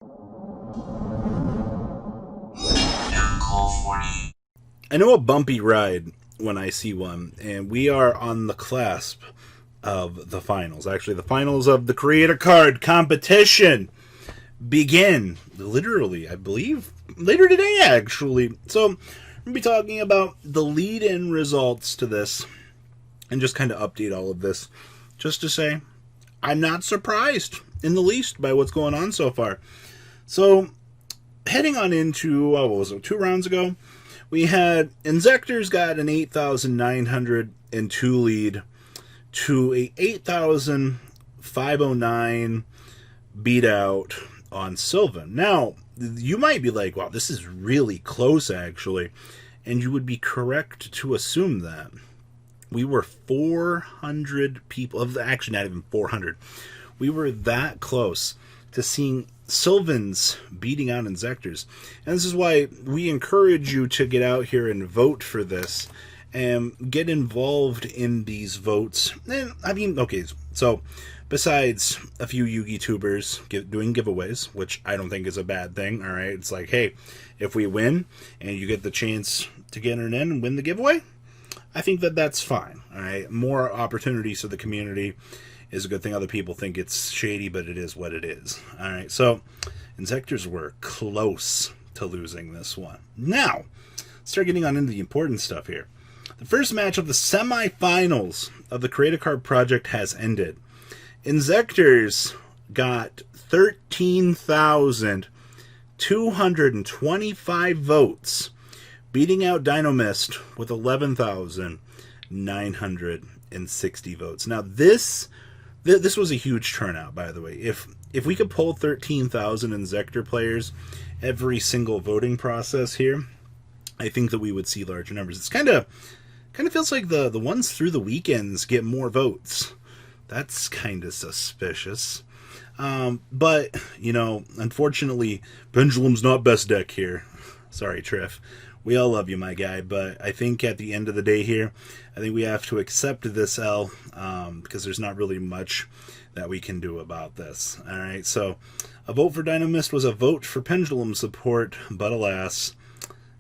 I know a bumpy ride when I see one, and we are on the cusp of the finals. Actually, the finals of the Creator Card competition begin literally, I believe, later today, actually. So, I'm going to be talking about the lead in results to this and just kind of update all of this. Just to say, I'm not surprised in the least by what's going on so far. So, heading on into, what was it, 2 rounds ago? We had Inzektors got an 8,902 lead to a 8,509 beat out on Sylvan. Now, you might be like, wow, this is really close, actually. And you would be correct to assume that. We were 400 people, actually not even 400. We were that close to seeing Sylvans beating out Inzektors. And this is why we encourage you to get out here and vote for this and get involved in these votes. And I mean, okay, so besides a few Yugi tubers doing giveaways, which I don't think is a bad thing, all right? It's like, hey, if we win and you get the chance to get in and win the giveaway, I think that that's fine, all right? More opportunities for the community is a good thing. Other people think it's shady, but it is what it is. All right, so Inzektors were close to losing this one. Now, let's start getting on into the important stuff here. The first match of the semifinals of the Creator Card Project has ended. Inzektors got 13,225 votes, beating out Dynamist with 11,960 votes. Now, this was a huge turnout, by the way. If we could pull 13,000 Inzektor players every single voting process here, I think that we would see larger numbers. It's kind of feels like the ones through the weekends get more votes. That's kind of suspicious. But, you know, unfortunately, Pendulum's not best deck here. Sorry, Triff. We all love you, my guy, but I think at the end of the day here, I think we have to accept this L because there's not really much that we can do about this. All right, so a vote for Dynamist was a vote for Pendulum support, but alas,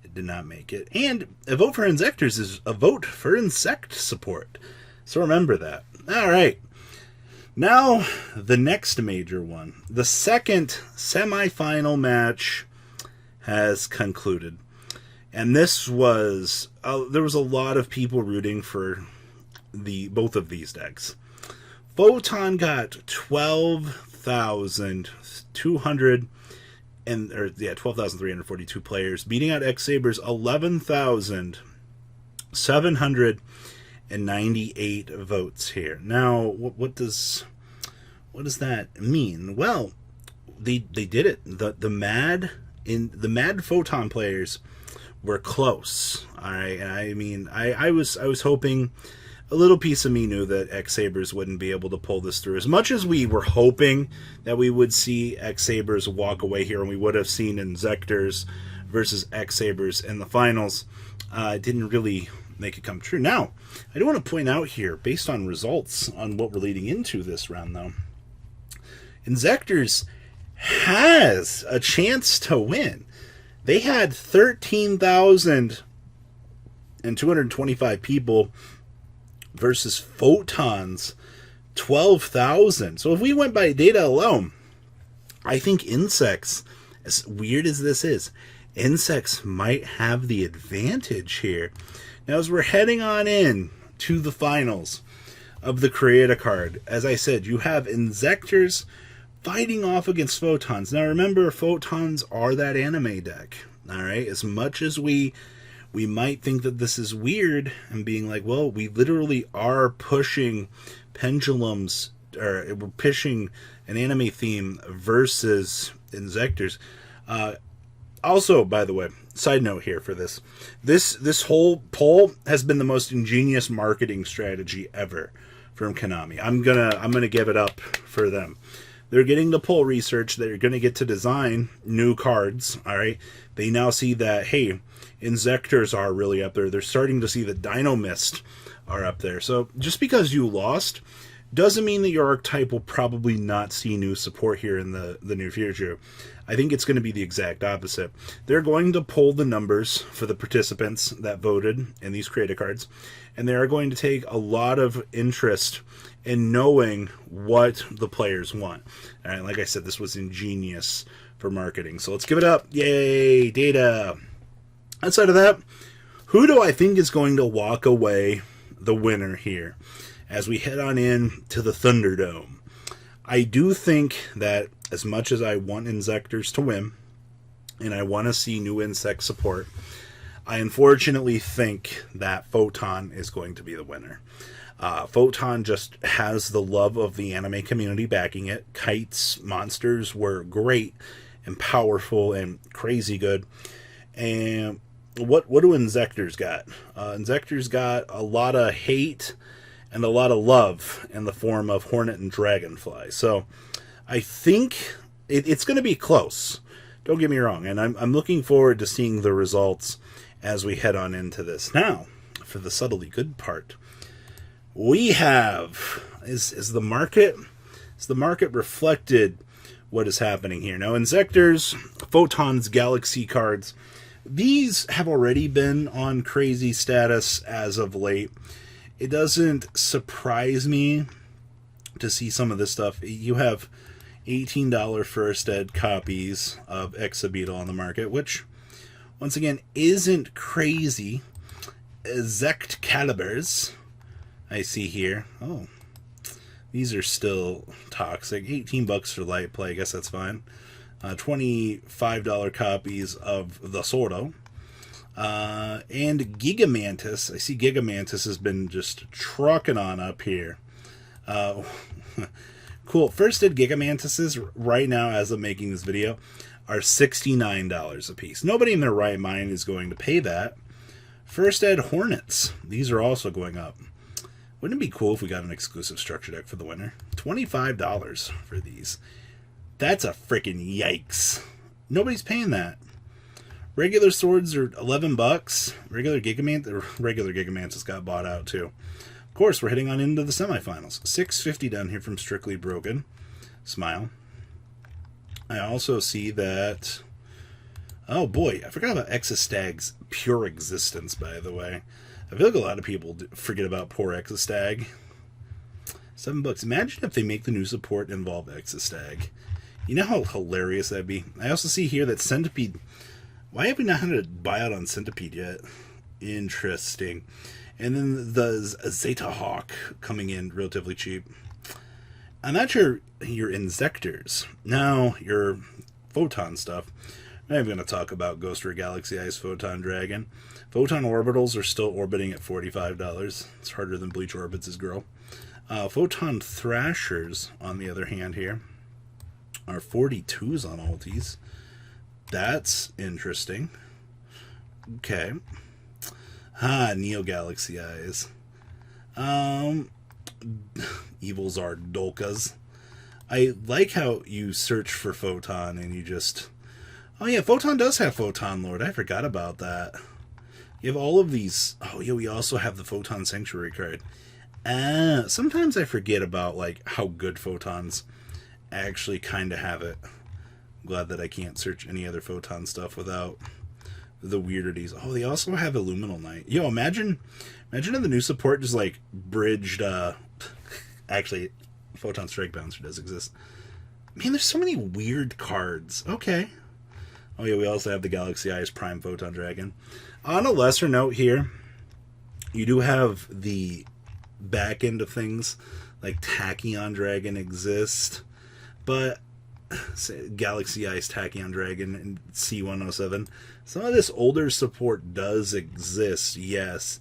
it did not make it. And a vote for Inzektors is a vote for Insect support. So remember that. All right. Now, the next major one. The second semifinal match has concluded. And this was, there was a lot of people rooting for both of these decks. Photon got 12,342 players, beating out X-Saber's 11,798 votes here. Now, what does that mean? Well, they did it. The mad Photon players were close. All right, I mean, I was hoping, a little piece of me knew that X-Sabers wouldn't be able to pull this through. As much as we were hoping that we would see X-Sabers walk away here and we would have seen Inzektors versus X-Sabers in the finals, it didn't really make it come true. Now, I do want to point out here, based on results on what we're leading into this round, though, Inzektors has a chance to win. They had 13,225 people versus Photons 12,000. So if we went by data alone, I think Insects, as weird as this is, Insects might have the advantage here. Now, as we're heading on in to the finals of the Creator Card, as I said, you have Inzektors fighting off against Photons. Now, remember, Photons are that anime deck. All right, as much as we might think that this is weird and being like, well, we literally are pushing pendulums, or we're pushing an anime theme versus Inzektors. Also, by the way, side note here for this whole poll has been the most ingenious marketing strategy ever from Konami. I'm gonna give it up for them. They're getting the poll research. They're going to get to design new cards. All right. They now see that, hey, Inzektors are really up there. They're starting to see that Dino Mist are up there. So just because you lost Doesn't mean that your archetype will probably not see new support here in the near future. I think it's going to be the exact opposite. They're going to pull the numbers for the participants that voted in these creative cards, and they are going to take a lot of interest in knowing what the players want. And like I said, this was ingenious for marketing. So let's give it up. Yay, data. Outside of that, who do I think is going to walk away the winner here as we head on in to the Thunderdome? I do think that as much as I want Inzektors to win, and I want to see new insect support, I unfortunately think that Photon is going to be the winner. Photon just has the love of the anime community backing it. Kite's monsters were great and powerful and crazy good. And what do Inzektors got? Inzektors got a lot of hate and a lot of love in the form of Hornet and Dragonfly. So I think it's going to be close. Don't get me wrong. And I'm looking forward to seeing the results as we head on into this. Now, for the subtly good part, we have, is the market reflected what is happening here? Now, Inzektors, Photons, Galaxy cards, these have already been on crazy status as of late. It doesn't surprise me to see some of this stuff. You have $18 first ed copies of Exabeetle on the market, which, once again, isn't crazy. Inzektors, I see here. Oh, these are still toxic. $18 for light play. I guess that's fine. $25 copies of the Sordo. And Gigamantis. I see Gigamantis has been just trucking on up here. Cool. First ed Gigamantises right now, as I'm making this video, are $69 a piece. Nobody in their right mind is going to pay that. First ed Hornets. These are also going up. Wouldn't it be cool if we got an exclusive structure deck for the winner? $25 for these. That's a freaking yikes. Nobody's paying that. Regular swords are $11. Regular Gigamantis got bought out too. Of course, we're heading on into the semifinals. $6.50 down here from Strictly Broken. Smile. I also see that... Oh boy, I forgot about Exostag's pure existence, by the way. I feel like a lot of people forget about poor Exostag. $7. Imagine if they make the new support involve Exostag. You know how hilarious that'd be? I also see here that Centipede... Why have we not had a buyout on Centipede yet? Interesting. And then the Zeta Hawk coming in relatively cheap. I'm not sure your Inzektors. Now, your Photon stuff. I'm not even going to talk about Ghost Ray Galaxy Ice Photon Dragon. Photon Orbitals are still orbiting at $45. It's harder than Bleach Orbits' girl. Photon Thrashers, on the other hand here, are 42s on Altis. That's interesting. Okay. Neo Galaxy Eyes. Evils are Dolkas. I like how you search for Photon and you just... Oh yeah, Photon does have Photon Lord. I forgot about that. You have all of these... Oh yeah, we also have the Photon Sanctuary card. Sometimes I forget about like how good Photons actually kind of have it. I'm glad that I can't search any other Photon stuff without the weirdities. Oh, they also have Illuminal Knight. Yo, imagine if the new support just like bridged... Actually, Photon Strike Bouncer does exist. Man, there's so many weird cards. Okay. Oh yeah, we also have the Galaxy Eyes Prime Photon Dragon. On a lesser note here, you do have the back end of things, like Tachyon Dragon exist, but Galaxy Ice Tachyon Dragon and C107. Some of this older support does exist, yes,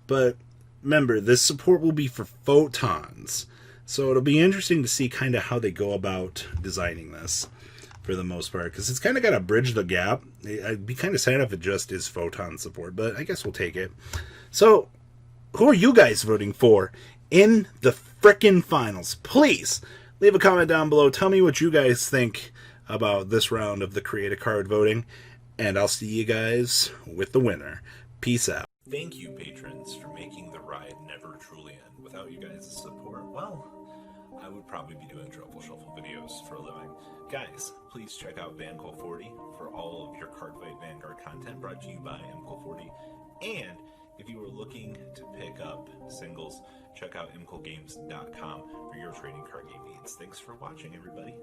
but remember, this support will be for Photons, so it'll be interesting to see kind of how they go about designing this for the most part, because it's kind of got to bridge the gap. I'd be kind of sad if it just is Photon support, but I guess we'll take it. So, who are you guys voting for in the frickin' finals? Please leave a comment down below. Tell me what you guys think about this round of the Create a Card voting, and I'll see you guys with the winner. Peace out. Thank you, patrons, for making the ride never truly end. Without you guys' support, well, I would probably be doing Truffle Shuffle videos for a living. Guys, please check out VanCole40 for all of your Cardfight Vanguard content brought to you by MCole40. And if you are looking to pick up singles, check out mcolegames.com for your trading card game needs. Thanks for watching, everybody.